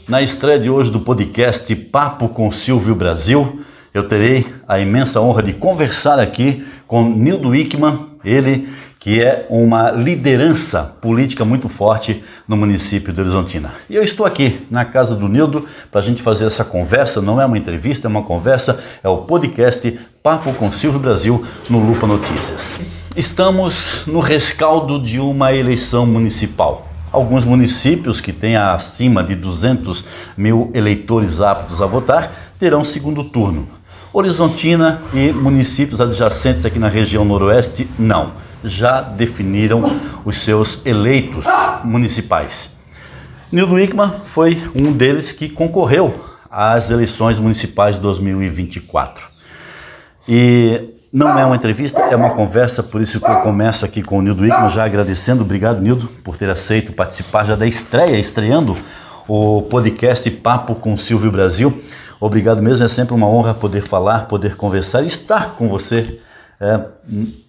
Na estreia de hoje do podcast Papo com Silvio Brasil, eu terei a imensa honra de conversar aqui com Nildo Wickman, ele que é uma liderança política muito forte no município de Horizontina. E eu estou aqui na casa do Nildo para a gente fazer essa conversa, não é uma entrevista, é uma conversa, é o podcast Papo com Silvio Brasil no Lupa Notícias. Estamos no rescaldo de uma eleição municipal. Alguns municípios que têm acima de 200 mil eleitores aptos a votar terão segundo turno. Horizontina e municípios adjacentes aqui na região noroeste, não. Já definiram os seus eleitos municipais. Nildo Wickman foi um deles que concorreu às eleições municipais de 2024. E não é uma entrevista, é uma conversa, por isso que eu começo aqui com o Nildo Wickman, já agradecendo. Obrigado, Nildo, por ter aceito participar já da estreando o podcast Papo com Silvio Brasil. Obrigado mesmo, é sempre uma honra poder falar, poder conversar e estar com você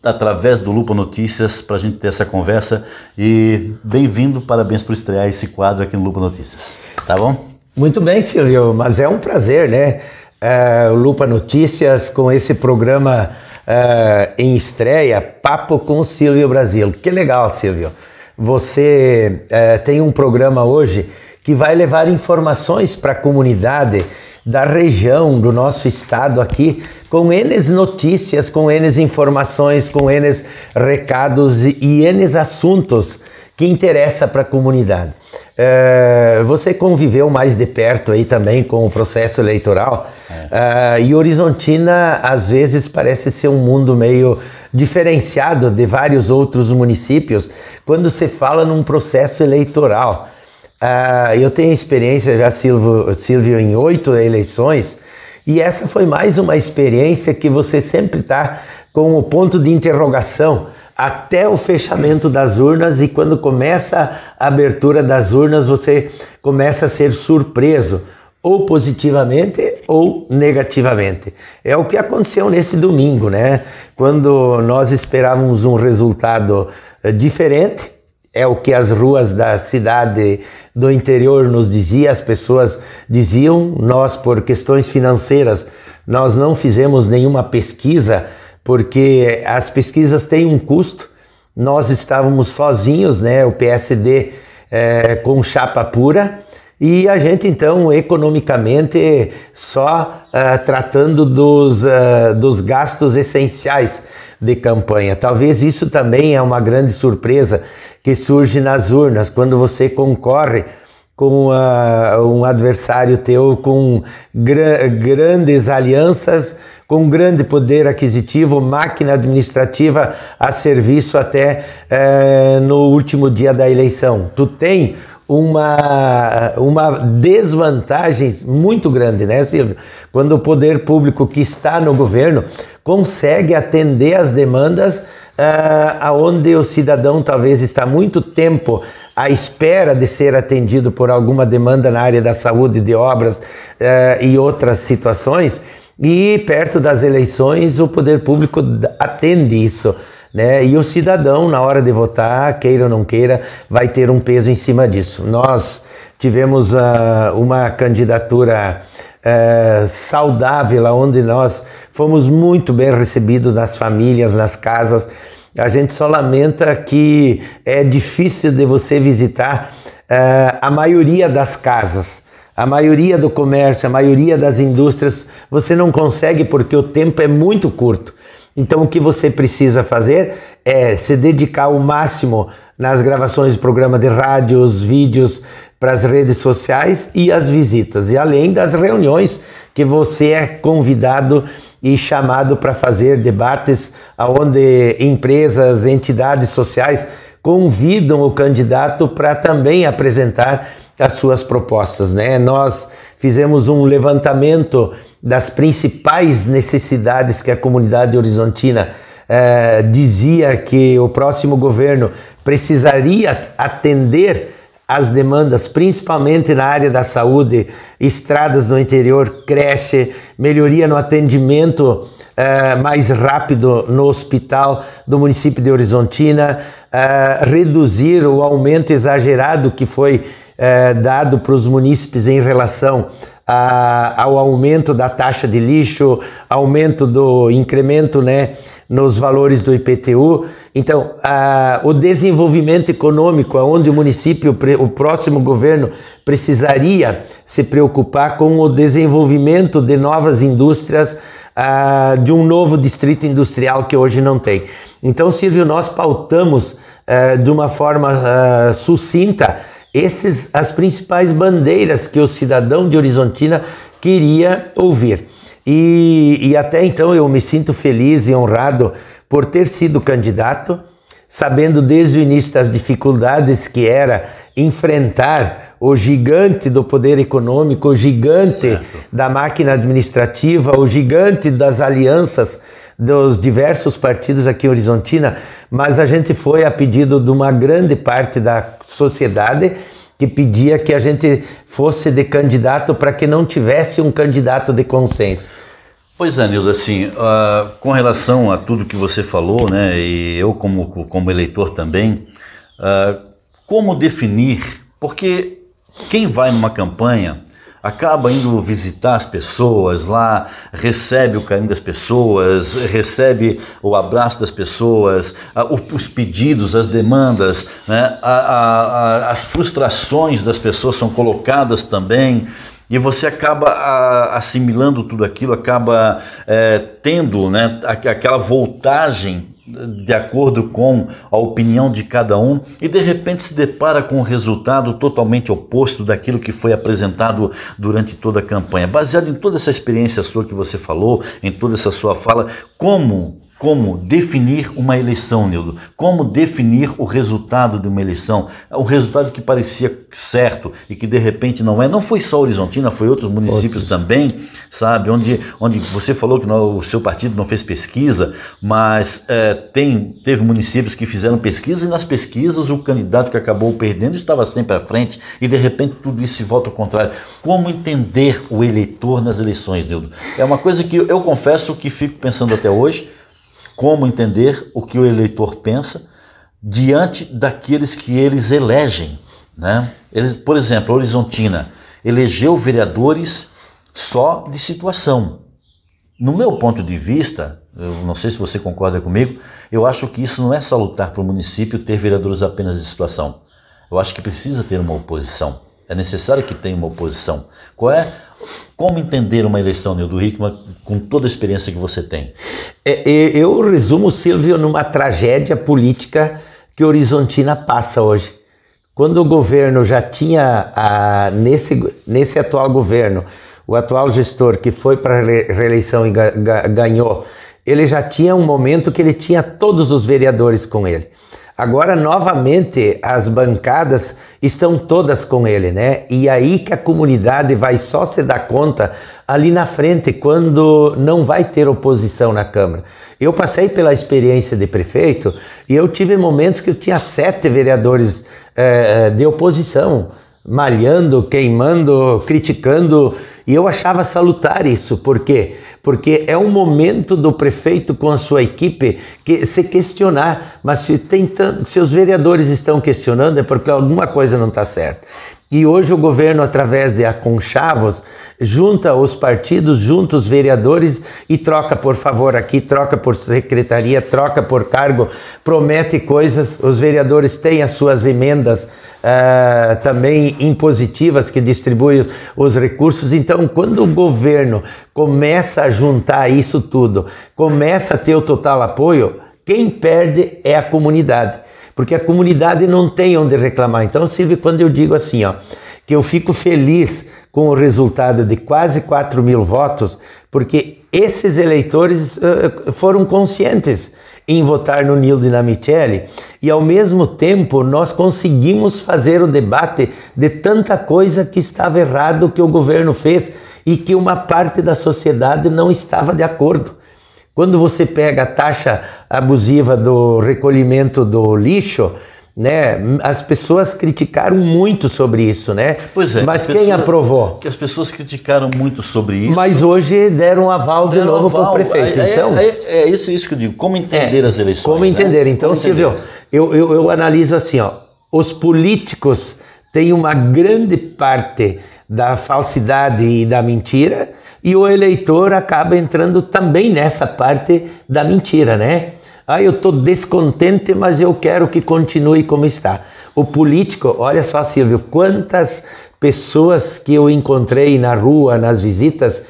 através do Lupa Notícias para a gente ter essa conversa. E bem-vindo, parabéns por estrear esse quadro aqui no Lupa Notícias, tá bom? Muito bem, Silvio, mas é um prazer, né? O Lupa Notícias com esse programa em estreia, Papo com Silvio Brasil. Que legal, Silvio. Você tem um programa hoje que vai levar informações para a comunidade da região, do nosso estado aqui, com N notícias, com N informações, com N recados e N assuntos que interessam para a comunidade. Você conviveu mais de perto aí também com o processo eleitoral, e Horizontina às vezes parece ser um mundo meio diferenciado de vários outros municípios quando se fala num processo eleitoral. Eu tenho experiência já, Silvio, em 8 eleições, e essa foi mais uma experiência que você sempre está com o ponto de interrogação até o fechamento das urnas, e quando começa a abertura das urnas você começa a ser surpreso, ou positivamente ou negativamente. É o que aconteceu nesse domingo, né? Quando nós esperávamos um resultado diferente. É o que as ruas da cidade do interior nos diziam, as pessoas diziam. Nós, por questões financeiras, nós não fizemos nenhuma pesquisa, porque as pesquisas têm um custo. Nós estávamos sozinhos, né, o PSD com chapa pura, e a gente então economicamente só tratando dos gastos essenciais de campanha. Talvez isso também é uma grande surpresa que surge nas urnas, quando você concorre com um adversário teu com grandes alianças, com grande poder aquisitivo, máquina administrativa a serviço até no último dia da eleição. Tu tem uma desvantagem muito grande, né, Silvio? Quando o poder público que está no governo consegue atender as demandas aonde o cidadão talvez está muito tempo à espera de ser atendido por alguma demanda na área da saúde, de obras e outras situações, e perto das eleições o poder público atende isso, né? E o cidadão, na hora de votar, queira ou não queira, vai ter um peso em cima disso. Nós tivemos uma candidatura saudável, onde nós fomos muito bem recebidos nas famílias, nas casas. A gente só lamenta que é difícil de você visitar a maioria das casas, a maioria do comércio, a maioria das indústrias. Você não consegue porque o tempo é muito curto. Então o que você precisa fazer é se dedicar ao máximo nas gravações de programa de rádio, os vídeos para as redes sociais e as visitas, e além das reuniões que você é convidado e chamado para fazer debates onde empresas, entidades sociais convidam o candidato para também apresentar as suas propostas, né? Nós fizemos um levantamento das principais necessidades que a comunidade horizontina dizia que o próximo governo precisaria atender as demandas, principalmente na área da saúde, estradas no interior, creche, melhoria no atendimento mais rápido no hospital do município de Horizontina, reduzir o aumento exagerado que foi dado para os munícipes em relação ao aumento da taxa de lixo, aumento do incremento, né, nos valores do IPTU. Então, o desenvolvimento econômico, onde o município, o próximo governo, precisaria se preocupar com o desenvolvimento de novas indústrias, de um novo distrito industrial que hoje não tem. Então, Silvio, nós pautamos de uma forma sucinta as principais bandeiras que o cidadão de Horizontina queria ouvir. E até então eu me sinto feliz e honrado por ter sido candidato, sabendo desde o início das dificuldades que era enfrentar o gigante do poder econômico, o gigante da máquina administrativa, o gigante das alianças dos diversos partidos aqui em Horizontina, mas a gente foi a pedido de uma grande parte da sociedade que pedia que a gente fosse de candidato para que não tivesse um candidato de consenso. Pois é, Nildo, assim, com relação a tudo que você falou, né, e eu como eleitor também, como definir, porque quem vai numa campanha acaba indo visitar as pessoas lá, recebe o carinho das pessoas, recebe o abraço das pessoas, os pedidos, as demandas, né, as frustrações das pessoas são colocadas também. E você acaba assimilando tudo aquilo, acaba tendo, né, aquela voltagem de acordo com a opinião de cada um e de repente se depara com um resultado totalmente oposto daquilo que foi apresentado durante toda a campanha. Baseado em toda essa experiência sua que você falou, em toda essa sua fala, como definir uma eleição, Nildo? Como definir o resultado de uma eleição? O resultado que parecia certo e que de repente não é. Não foi só Horizontina, foi outros municípios também, sabe? Onde você falou que o seu partido não fez pesquisa, mas teve municípios que fizeram pesquisa e nas pesquisas o candidato que acabou perdendo estava sempre à frente e de repente tudo isso se volta ao contrário. Como entender o eleitor nas eleições, Nildo? É uma coisa que eu confesso que fico pensando até hoje. Como entender o que o eleitor pensa diante daqueles que eles elegem, né? Por exemplo, a Horizontina elegeu vereadores só de situação. No meu ponto de vista, eu não sei se você concorda comigo, eu acho que isso não é salutar para o município ter vereadores apenas de situação. Eu acho que precisa ter uma oposição. É necessário que tenha uma oposição. Como entender uma eleição, Nildo Hickman, com toda a experiência que você tem? Eu resumo, Silvio, numa tragédia política que Horizontina passa hoje. Quando o governo já tinha, nesse atual governo, o atual gestor que foi para a reeleição e ganhou, ele já tinha um momento que ele tinha todos os vereadores com ele. Agora, novamente, as bancadas estão todas com ele, né? E aí que a comunidade vai só se dar conta ali na frente, quando não vai ter oposição na Câmara. Eu passei pela experiência de prefeito e eu tive momentos que eu tinha 7 vereadores de oposição, malhando, queimando, criticando, e eu achava salutar isso. Por quê? Porque é um momento do prefeito com a sua equipe que se questionar, mas se os vereadores estão questionando é porque alguma coisa não está certa. E hoje o governo, através de aconchavos, junta os partidos, junta os vereadores e troca por favor aqui, troca por secretaria, troca por cargo, promete coisas. Os vereadores têm as suas emendas também impositivas que distribuem os recursos. Então, quando o governo começa a juntar isso tudo, começa a ter o total apoio, quem perde é a comunidade. Porque a comunidade não tem onde reclamar. Então, Silvio, quando eu digo assim, que eu fico feliz com o resultado de quase 4 mil votos, porque esses eleitores foram conscientes em votar no Nildo e na Michele, e ao mesmo tempo nós conseguimos fazer o debate de tanta coisa que estava errado que o governo fez e que uma parte da sociedade não estava de acordo. Quando você pega a taxa abusiva do recolhimento do lixo, né, as pessoas criticaram muito sobre isso, né? Pois é. Mas quem aprovou? Que as pessoas criticaram muito sobre isso. Mas hoje deram aval de novo para o prefeito. É isso que eu digo. Como entender as eleições? Como entender? Né? Então, Silvio, eu analiso assim, os políticos tem uma grande parte da falsidade e da mentira, e o eleitor acaba entrando também nessa parte da mentira, né? Eu estou descontente, mas eu quero que continue como está. O político, olha só, Silvio, quantas pessoas que eu encontrei na rua, nas visitas,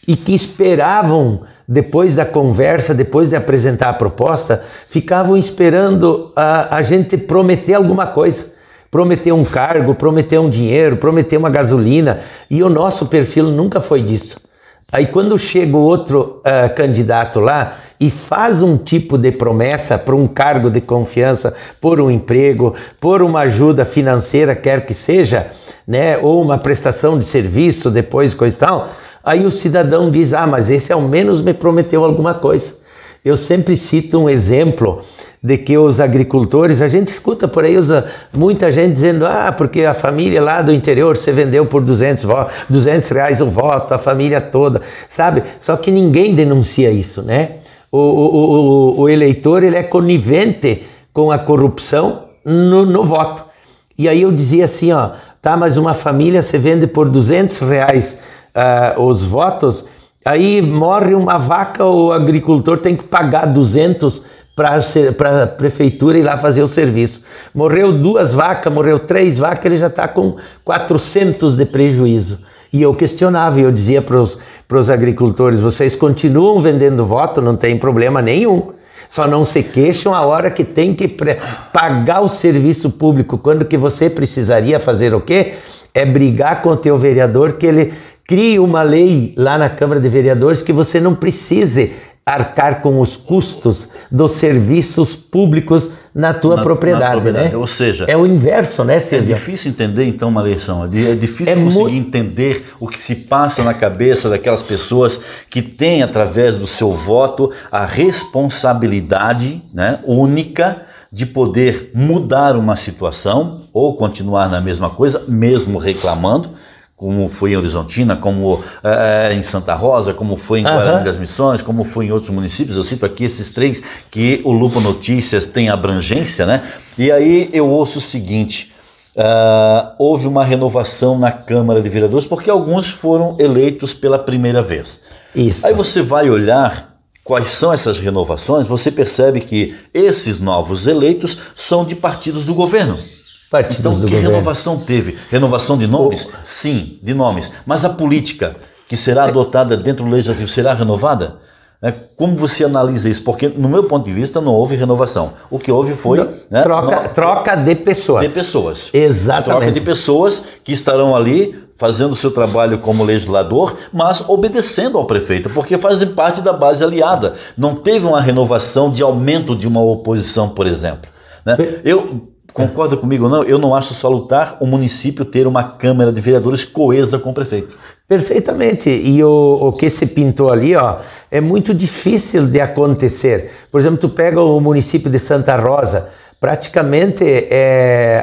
e que esperavam, depois da conversa, depois de apresentar a proposta, ficavam esperando a gente prometer alguma coisa. Prometer um cargo, prometer um dinheiro, prometer uma gasolina. E o nosso perfil nunca foi disso. Aí quando chega o outro candidato lá e faz um tipo de promessa para um cargo de confiança, por um emprego, por uma ajuda financeira, quer que seja, né, ou uma prestação de serviço, depois coisa e tal, aí o cidadão diz, mas esse ao menos me prometeu alguma coisa. Eu sempre cito um exemplo de que os agricultores, a gente escuta por aí muita gente dizendo, porque a família lá do interior você vendeu por R$200 o voto, a família toda, sabe? Só que ninguém denuncia isso, né? O eleitor, ele é conivente com a corrupção no voto. E aí eu dizia assim, mas uma família você vende por R$200 os votos, aí morre uma vaca, o agricultor tem que pagar 200 para a prefeitura ir lá fazer o serviço. Morreu 2 vacas, morreu 3 vacas, ele já está com 400 de prejuízo. E eu questionava, eu dizia para os agricultores, vocês continuam vendendo voto, não tem problema nenhum. Só não se queixam a hora que tem que pagar o serviço público. Quando que você precisaria fazer o quê? É brigar com o teu vereador, que ele crie uma lei lá na Câmara de Vereadores que você não precise arcar com os custos dos serviços públicos na tua propriedade, né? Ou seja, é o inverso, né, Silvio? É difícil entender, então, uma eleição. É difícil conseguir entender o que se passa na cabeça daquelas pessoas que têm, através do seu voto, a responsabilidade, né, única de poder mudar uma situação ou continuar na mesma coisa, mesmo reclamando, como foi em Horizontina, como em Santa Rosa, como foi em Guarani das Missões, como foi em outros municípios. Eu cito aqui esses 3 que o Lupa Notícias tem abrangência, né? E aí eu ouço o seguinte, houve uma renovação na Câmara de Vereadores porque alguns foram eleitos pela primeira vez. Isso. Aí você vai olhar quais são essas renovações, você percebe que esses novos eleitos são de partidos do governo. Então, que renovação teve? Renovação de nomes? Sim, de nomes. Mas a política que será adotada dentro do legislativo será renovada? Como você analisa isso? Porque, no meu ponto de vista, não houve renovação. O que houve foi... Troca de pessoas. De pessoas. Exatamente. Troca de pessoas que estarão ali fazendo o seu trabalho como legislador, mas obedecendo ao prefeito, porque fazem parte da base aliada. Não teve uma renovação de aumento de uma oposição, por exemplo. Concorda comigo ou não? Eu não acho salutar o município ter uma Câmara de Vereadores coesa com o prefeito. Perfeitamente. E o que se pintou ali, é muito difícil de acontecer. Por exemplo, tu pega o município de Santa Rosa, praticamente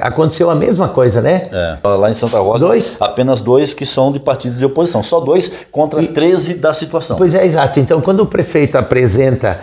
aconteceu a mesma coisa, né? Lá em Santa Rosa, apenas 2 que são de partidos de oposição. Só 2 contra 13 da situação. Pois é, exato. Então, quando o prefeito apresenta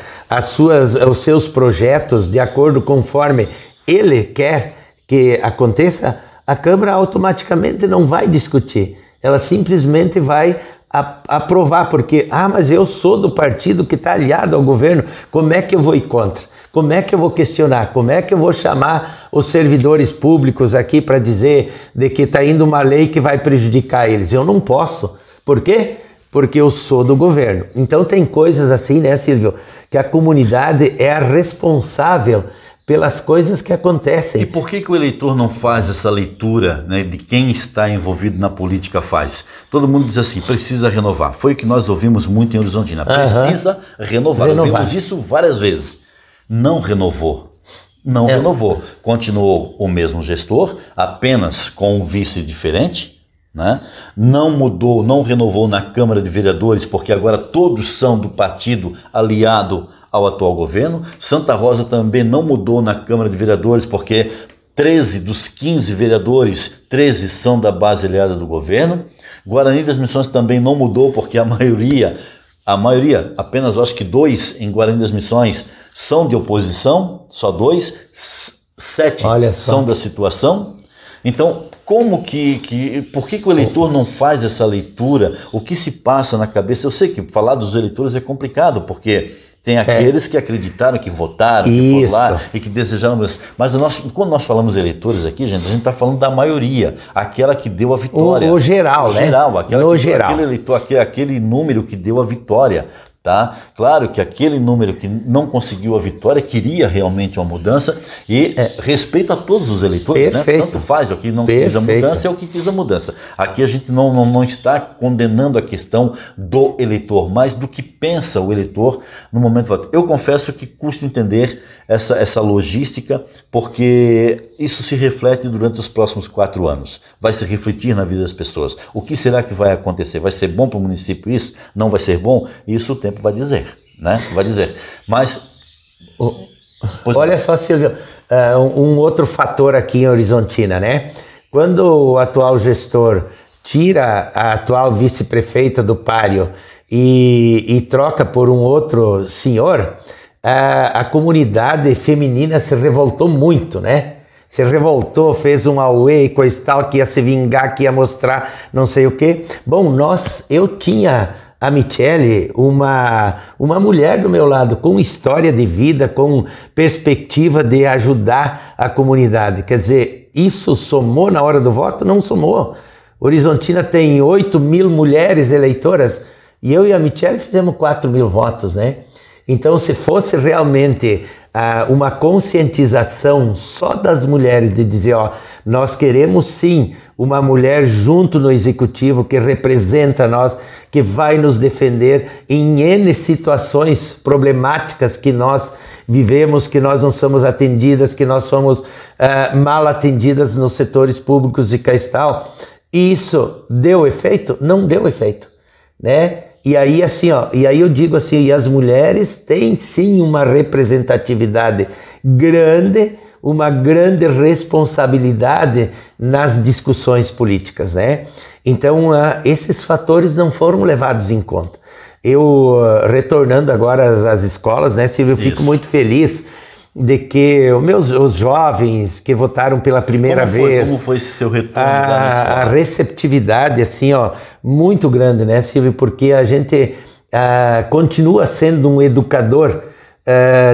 os seus projetos de acordo conforme ele quer que aconteça, a Câmara automaticamente não vai discutir. Ela simplesmente vai aprovar, porque, mas eu sou do partido que está aliado ao governo, como é que eu vou ir contra? Como é que eu vou questionar? Como é que eu vou chamar os servidores públicos aqui para dizer de que está indo uma lei que vai prejudicar eles? Eu não posso. Por quê? Porque eu sou do governo. Então tem coisas assim, né, Silvio, que a comunidade é a responsável pelas coisas que acontecem. E por que o eleitor não faz essa leitura, né, de quem está envolvido na política faz? Todo mundo diz assim, precisa renovar. Foi o que nós ouvimos muito em Horizontina. Precisa renovar. Ouvimos isso várias vezes. Não renovou. Não renovou. Continuou o mesmo gestor, apenas com um vice diferente, né? Não mudou, não renovou na Câmara de Vereadores, porque agora todos são do partido aliado ao atual governo. Santa Rosa também não mudou na Câmara de Vereadores, porque 13 dos 15 vereadores, 13 são da base aliada do governo. Guarani das Missões também não mudou, porque a maioria, apenas eu acho que 2 em Guarani das Missões são de oposição, só 2, 7 são da situação. Então, por que o eleitor não faz essa leitura? O que se passa na cabeça? Eu sei que falar dos eleitores é complicado, porque tem aqueles que acreditaram, que votaram, que foram lá e que desejaram. Mas quando nós falamos eleitores aqui, gente, a gente está falando da maioria, aquela que deu a vitória. O geral, né? Geral, geral. Aquele eleitor, aquele número que deu a vitória. Tá? Claro que aquele número que não conseguiu a vitória queria realmente uma mudança e respeito a todos os eleitores, né? Tanto faz, o que não quis a mudança é o que quis a mudança. Aqui a gente não está condenando a questão do eleitor, mas do que pensa o eleitor no momento do voto. Eu confesso que custa entender essa logística, porque isso se reflete durante os próximos 4 anos. Vai se refletir na vida das pessoas. O que será que vai acontecer? Vai ser bom para o município isso? Não vai ser bom? Isso o tempo vai dizer, né? Vai dizer. Mas... Olha só, Silvio, um outro fator aqui em Horizontina, né? Quando o atual gestor tira a atual vice-prefeita do páreo e troca por um outro senhor, a comunidade feminina se revoltou muito, né? Se revoltou, fez um auê, coisa e tal, que ia se vingar, que ia mostrar não sei o quê. Bom, eu tinha a Michele, uma mulher do meu lado, com história de vida, com perspectiva de ajudar a comunidade. Quer dizer, isso somou na hora do voto? Não somou. Horizontina tem 8.000 mulheres eleitoras e eu e a Michele fizemos 4.000 votos, né? Então, se fosse realmente uma conscientização só das mulheres de dizer, nós queremos sim uma mulher junto no executivo que representa nós, que vai nos defender em N situações problemáticas que nós vivemos, que nós não somos atendidas, que nós somos mal atendidas nos setores públicos e tal. Isso deu efeito? Não deu efeito, né? E aí, assim, e aí eu digo assim, e as mulheres têm sim uma representatividade grande, uma grande responsabilidade nas discussões políticas, né? Então, esses fatores não foram levados em conta. Eu, retornando agora às escolas, né, Silvio, eu fico muito feliz de que os jovens que votaram pela primeira vez... Como foi esse seu retorno lá na escola? A receptividade, assim, muito grande, né, Silvio? Porque a gente continua sendo um educador,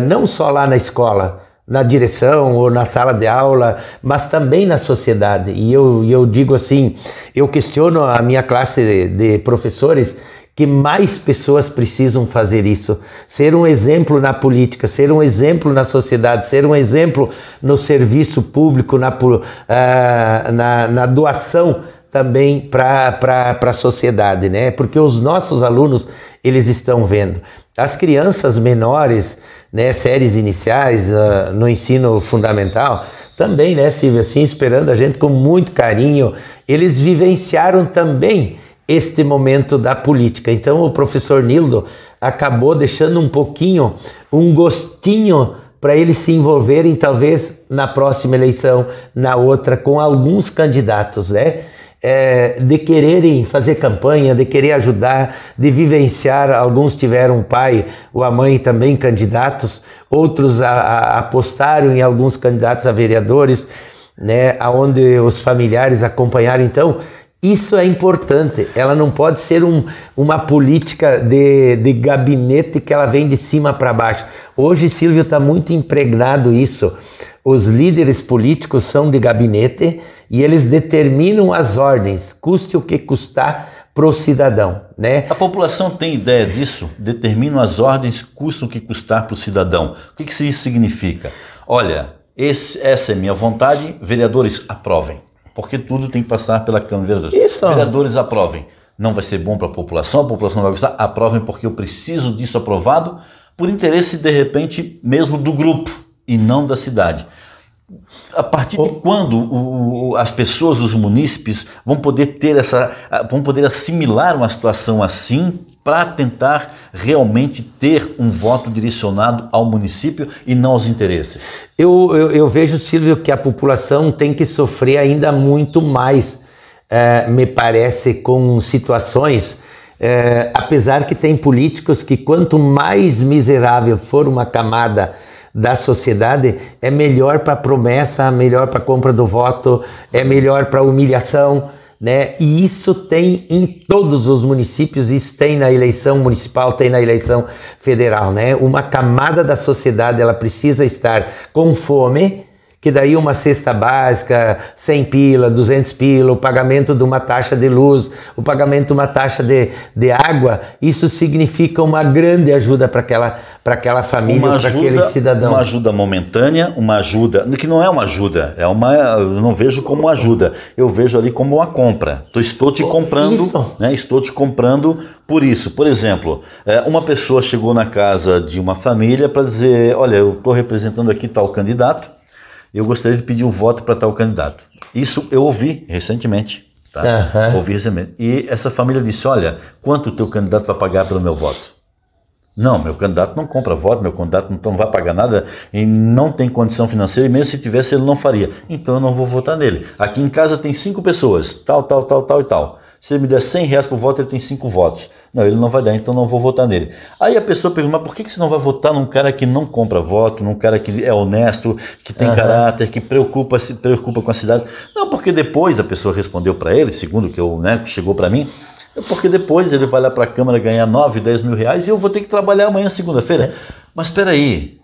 não só lá na escola, na direção ou na sala de aula, mas também na sociedade. E eu digo assim, eu questiono a minha classe de professores que mais pessoas precisam fazer isso. Ser um exemplo na política, ser um exemplo na sociedade, ser um exemplo no serviço público, na doação também para a sociedade, né? Porque os nossos alunos, eles estão vendo. As crianças menores, né, séries iniciais, no ensino fundamental, também, né, Silvia, assim, esperando a gente com muito carinho, eles vivenciaram também este momento da política. Então o professor Nildo acabou deixando um gostinho para eles se envolverem talvez na próxima eleição, na outra, com alguns candidatos, né? De quererem fazer campanha, de querer ajudar, de vivenciar. Alguns tiveram um pai ou a mãe também candidatos, outros apostaram em alguns candidatos a vereadores, né? Onde os familiares acompanharam. Então, isso é importante, ela não pode ser uma política de gabinete que ela vem de cima para baixo. Hoje, Silvio, está muito impregnado isso. Os líderes políticos são de gabinete e eles determinam as ordens, custe o que custar para o cidadão, né? A população tem ideia disso? Determinam as ordens, custa o que custar para o cidadão. O que isso significa? Olha, essa é minha vontade, vereadores aprovem. Porque tudo tem que passar pela Câmara de Vereadores. Isso. Vereadores aprovem. Não vai ser bom para a população não vai gostar. Aprovem porque eu preciso disso aprovado por interesse, de repente, mesmo do grupo e não da cidade. A partir de quando as pessoas, os munícipes, vão poder assimilar uma situação assim para tentar realmente ter um voto direcionado ao município e não aos interesses? Eu vejo, Silvio, que a população tem que sofrer ainda muito mais, me parece, com situações, apesar que tem políticos que quanto mais miserável for uma camada da sociedade é melhor para a promessa, melhor para a compra do voto, é melhor para a humilhação, né? E isso tem em todos os municípios, isso tem na eleição municipal, tem na eleição federal, né? Uma camada da sociedade, ela precisa estar com fome, que daí uma cesta básica, 100 pila, 200 pila, o pagamento de uma taxa de luz, o pagamento de uma taxa de água, isso significa uma grande ajuda para aquela família, para aquele cidadão. Uma ajuda momentânea, uma ajuda, que não é uma ajuda, eu não vejo como uma ajuda, eu vejo ali como uma compra. Estou te comprando, né? Estou te comprando por isso. Por exemplo, uma pessoa chegou na casa de uma família para dizer, olha, eu estou representando aqui tal candidato, eu gostaria de pedir um voto para tal candidato. Isso eu ouvi recentemente, tá? Ouvi recentemente. E essa família disse, olha, quanto o teu candidato vai pagar pelo meu voto? Não, meu candidato não compra voto, meu candidato não vai pagar nada e não tem condição financeira, e mesmo se tivesse ele não faria. Então eu não vou votar nele. Aqui em casa tem 5 pessoas, tal e tal. Se ele me der 100 reais por voto, ele tem 5 votos. Não, ele não vai dar, então não vou votar nele. Aí a pessoa pergunta, mas por que você não vai votar num cara que não compra voto, num cara que é honesto, que tem caráter, que se preocupa com a cidade? Não, porque depois a pessoa respondeu para ele, segundo que chegou para mim, porque depois ele vai lá para a Câmara ganhar 9, 10 mil reais e eu vou ter que trabalhar amanhã, segunda-feira. Mas espera aí,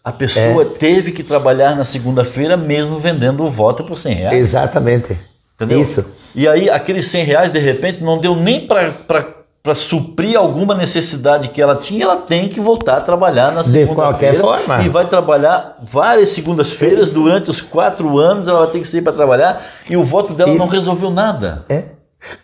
a pessoa teve que trabalhar na segunda-feira mesmo vendendo o voto por 100 reais. Exatamente. Entendeu? Isso. E aí aqueles 100 reais de repente não deu nem para suprir alguma necessidade que ela tinha, ela tem que voltar a trabalhar na segunda-feira. De qualquer forma. E vai trabalhar várias segundas-feiras durante os 4 anos, ela vai ter que sair para trabalhar e o voto dela não resolveu nada.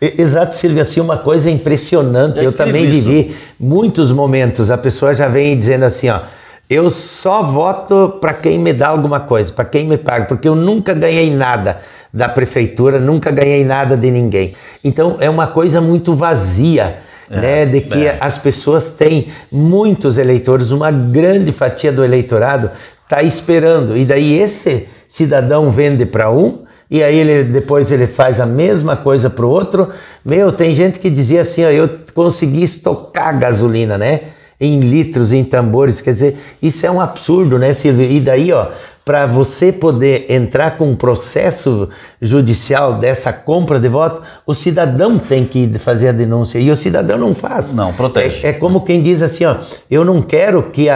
Exato, Silvio, assim, uma coisa impressionante, eu também vivi muitos momentos, a pessoa já vem dizendo assim, ó, eu só voto para quem me dá alguma coisa, para quem me paga, porque eu nunca ganhei nada da prefeitura, nunca ganhei nada de ninguém. Então é uma coisa muito vazia, né, de que as pessoas têm muitos eleitores, uma grande fatia do eleitorado está esperando, e daí esse cidadão vende para um, e aí depois ele faz a mesma coisa para o outro. Tem gente que dizia assim, ó, eu consegui estocar gasolina, né, em litros, em tambores, quer dizer, isso é um absurdo, né, Silvio? E daí, ó, para você poder entrar com um processo judicial dessa compra de voto, o cidadão tem que fazer a denúncia e o cidadão não faz. Não, protege. É como quem diz assim, ó, eu não quero que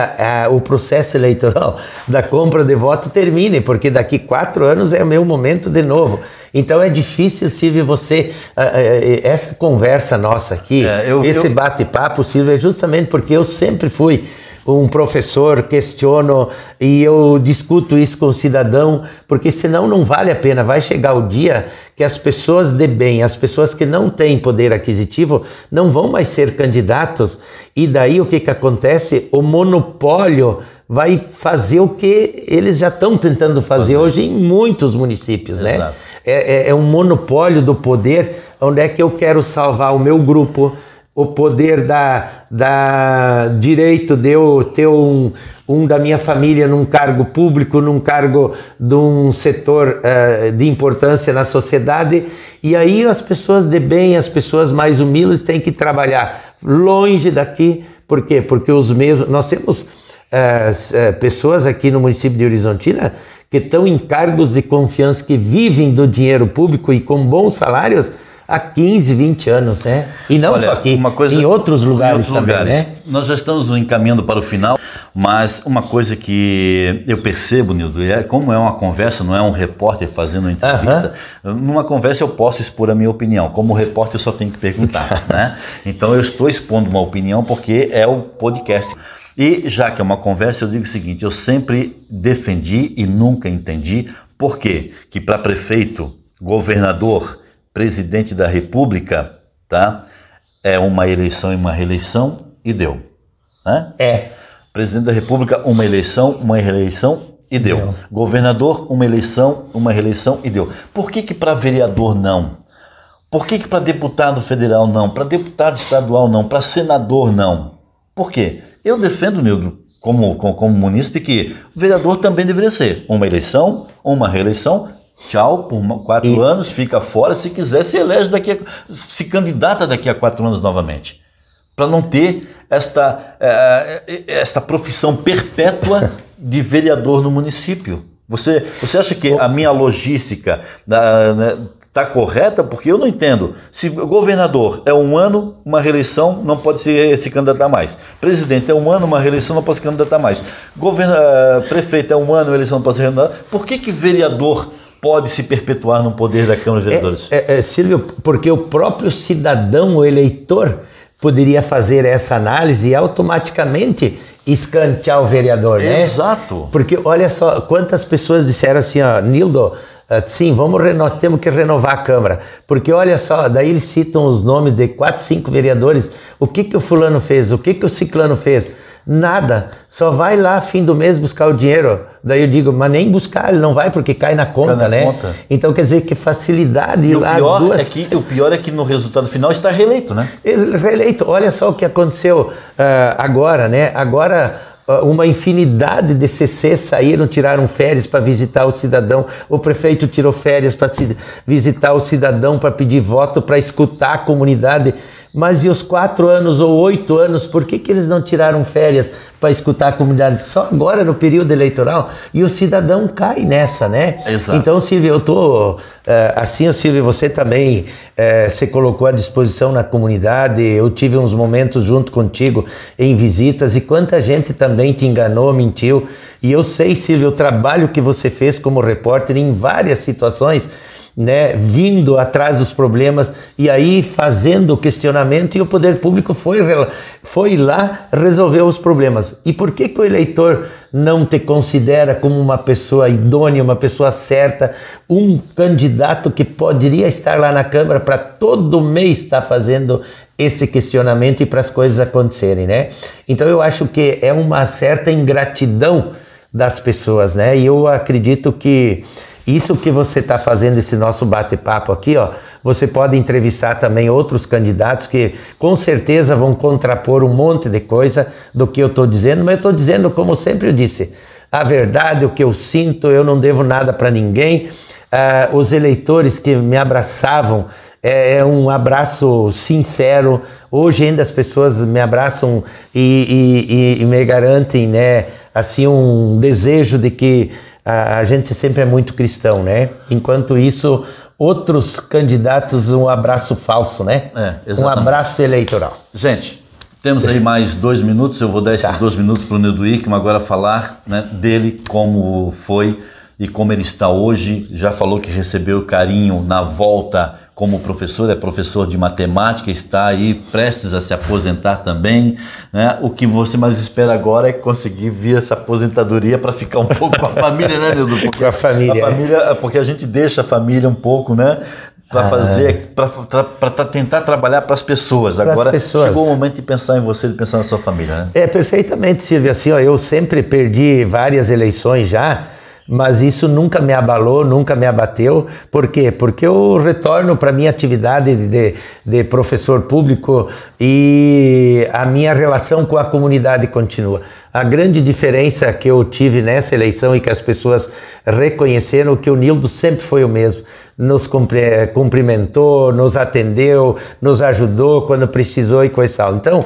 o processo eleitoral da compra de voto termine, porque daqui 4 anos é o meu momento de novo. Então é difícil, Silvio, essa conversa nossa aqui, esse bate-papo, Silvio, é justamente porque eu sempre fui um professor, questiono e eu discuto isso com o cidadão, porque senão não vale a pena. Vai chegar o dia que as pessoas de bem, as pessoas que não têm poder aquisitivo, não vão mais ser candidatos, e daí o que acontece? O monopólio vai fazer o que eles já estão tentando fazer hoje em muitos municípios, né? É um monopólio do poder, onde é que eu quero salvar o meu grupo, o poder da direito de eu ter um da minha família num cargo público, num cargo de um setor de importância na sociedade, e aí as pessoas de bem, as pessoas mais humildes têm que trabalhar longe daqui. Por quê? Porque nós temos pessoas aqui no município de Horizontina que estão em cargos de confiança, que vivem do dinheiro público e com bons salários há 15, 20 anos, né? E não só aqui, em outros lugares também, né? Nós já estamos encaminhando para o final, mas uma coisa que eu percebo, Nildo, como é uma conversa, não é um repórter fazendo uma entrevista, numa conversa eu posso expor a minha opinião, como repórter eu só tenho que perguntar, né? Então eu estou expondo uma opinião porque é o podcast. E já que é uma conversa, eu digo o seguinte, eu sempre defendi e nunca entendi por quê? Que para prefeito, governador, presidente da República, tá? É uma eleição e uma reeleição e deu, né? Presidente da República, uma reeleição e deu. Governador, uma eleição, uma reeleição e deu. Por que para vereador não? Por que para deputado federal não? Para deputado estadual não? Para senador não? Por quê? Eu defendo, Nildo, como munícipe, que o vereador também deveria ser uma eleição, uma reeleição. Tchau, por 4 anos, fica fora, se quiser se elege se candidata daqui a 4 anos novamente, para não ter esta profissão perpétua de vereador no município. Você acha que a minha logística está correta? Porque eu não entendo. Se governador é 1 ano, uma reeleição, não pode se candidatar mais. Presidente é 1 ano, uma reeleição, não pode se candidatar mais. Prefeito é 1 ano, uma eleição, não pode se candidatar. Por que vereador pode se perpetuar no poder da Câmara de Vereadores? Silvio, porque o próprio cidadão, o eleitor, poderia fazer essa análise e automaticamente escantear o vereador, né? Exato. Porque olha só, quantas pessoas disseram assim, ó, Nildo, sim, nós temos que renovar a Câmara, porque olha só, daí eles citam os nomes de 4, 5 vereadores, o que o fulano fez, o que o ciclano fez? Nada, só vai lá fim do mês buscar o dinheiro. Daí eu digo, mas nem buscar, ele não vai porque cai na conta, né? Conta. Então quer dizer que facilidade ir lá o pior é que no resultado final está reeleito, né? Reeleito, olha só o que aconteceu agora, né? Agora uma infinidade de CCs saíram, tiraram férias para visitar o cidadão, o prefeito tirou férias para visitar o cidadão, para pedir voto, para escutar a comunidade. Mas e os 4 anos ou 8 anos, por que eles não tiraram férias para escutar a comunidade? Só agora no período eleitoral, e o cidadão cai nessa, né? Exato. Então, Silvio, eu estou assim, Silvio, você também se colocou à disposição na comunidade, eu tive uns momentos junto contigo em visitas, e quanta gente também te enganou, mentiu, e eu sei, Silvio, o trabalho que você fez como repórter em várias situações, né, vindo atrás dos problemas e aí fazendo o questionamento, e o poder público foi lá resolver os problemas. E por que o eleitor não te considera como uma pessoa idônea, uma pessoa certa, um candidato que poderia estar lá na Câmara para todo mês estar fazendo esse questionamento e para as coisas acontecerem, né? Então eu acho que é uma certa ingratidão das pessoas, né? E eu acredito que isso que você está fazendo, esse nosso bate-papo aqui, ó, você pode entrevistar também outros candidatos que com certeza vão contrapor um monte de coisa do que eu estou dizendo, mas eu estou dizendo, como sempre eu disse, a verdade, o que eu sinto, eu não devo nada para ninguém. Os eleitores que me abraçavam, é um abraço sincero. Hoje ainda as pessoas me abraçam e me garantem, né, assim, um desejo de que a gente sempre é muito cristão, né? Enquanto isso, outros candidatos, um abraço falso, né? Um abraço eleitoral. Gente, temos aí mais 2 minutos, eu vou dar esses 2 minutos para o Nildo Hickman agora falar, né, dele, como foi e como ele está hoje. Já falou que recebeu carinho na volta como professor, é professor de matemática, está aí prestes a se aposentar também, né? O que você mais espera agora é conseguir vir essa aposentadoria para ficar um pouco com a família, né, Nildo? Com a família. Porque a gente deixa a família um pouco, né? Para fazer, para tentar trabalhar para as pessoas. Agora chegou o momento de pensar em você, de pensar na sua família, né? Perfeitamente, Silvio. Assim, ó, eu sempre perdi várias eleições já, mas isso nunca me abalou, nunca me abateu. Por quê? Porque eu retorno para a minha atividade de professor público e a minha relação com a comunidade continua. A grande diferença que eu tive nessa eleição e que as pessoas reconheceram que o Nildo sempre foi o mesmo. Nos cumprimentou, nos atendeu, nos ajudou quando precisou e coisa tal. Então,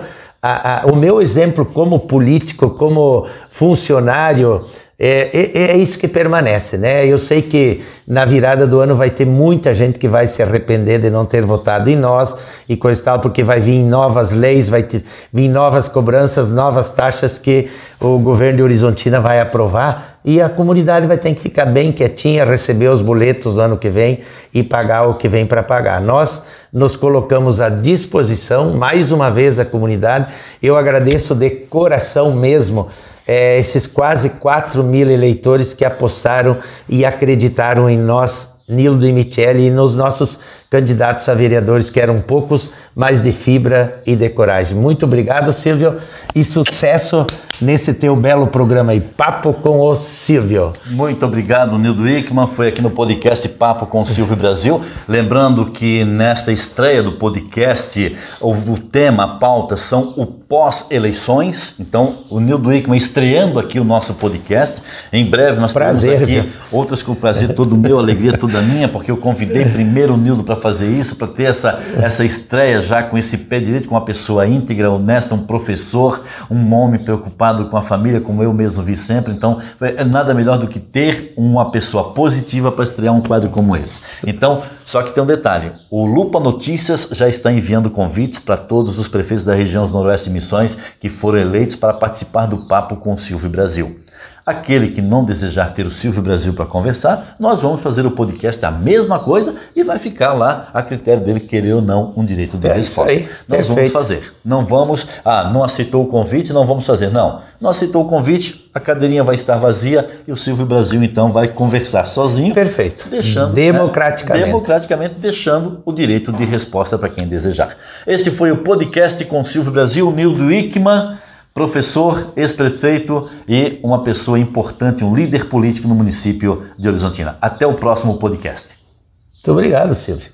o meu exemplo como político, como funcionário, é isso que permanece, né? Eu sei que na virada do ano vai ter muita gente que vai se arrepender de não ter votado em nós e coisa e tal, porque vai vir novas leis, vai vir novas cobranças, novas taxas que o governo de Horizontina vai aprovar, e a comunidade vai ter que ficar bem quietinha, receber os boletos do ano que vem e pagar o que vem para pagar. Nós nos colocamos à disposição, mais uma vez, a comunidade. Eu agradeço de coração mesmo esses quase 4.000 eleitores que apostaram e acreditaram em nós, Nildo e Michele, e nos nossos candidatos a vereadores, que eram poucos, mas de fibra e de coragem. Muito obrigado, Silvio, e sucesso nesse teu belo programa aí, Papo com o Silvio. Muito obrigado, Nildo Hickman, foi aqui no podcast Papo com o Silvio Brasil. Lembrando que nesta estreia do podcast, o tema, a pauta, são o pós-eleições. Então, o Nildo Hickman estreando aqui o nosso podcast. Em breve nós teremos aqui outras com o prazer todo meu, a alegria toda minha, porque eu convidei primeiro o Nildo para fazer isso, para ter essa estreia já com esse pé direito, com uma pessoa íntegra, honesta, um professor, um homem preocupado com a família, como eu mesmo vi sempre. Então, é nada melhor do que ter uma pessoa positiva para estrear um quadro como esse. Então, só que tem um detalhe, o Lupa Notícias já está enviando convites para todos os prefeitos da região Noroeste de Missões que foram eleitos para participar do Papo com Silvio Brasil. Aquele que não desejar ter o Silvio Brasil para conversar, nós vamos fazer o podcast a mesma coisa e vai ficar lá a critério dele querer ou não um direito de resposta. Isso aí, nós vamos fazer. Não vamos, não aceitou o convite, não vamos fazer. Não aceitou o convite, a cadeirinha vai estar vazia e o Silvio Brasil então vai conversar sozinho. Perfeito. Deixando, democraticamente deixando o direito de resposta para quem desejar. Esse foi o podcast com o Silvio Brasil, Nildo Wickman, professor, ex-prefeito e uma pessoa importante, um líder político no município de Horizontina. Até o próximo podcast. Muito obrigado, Silvio.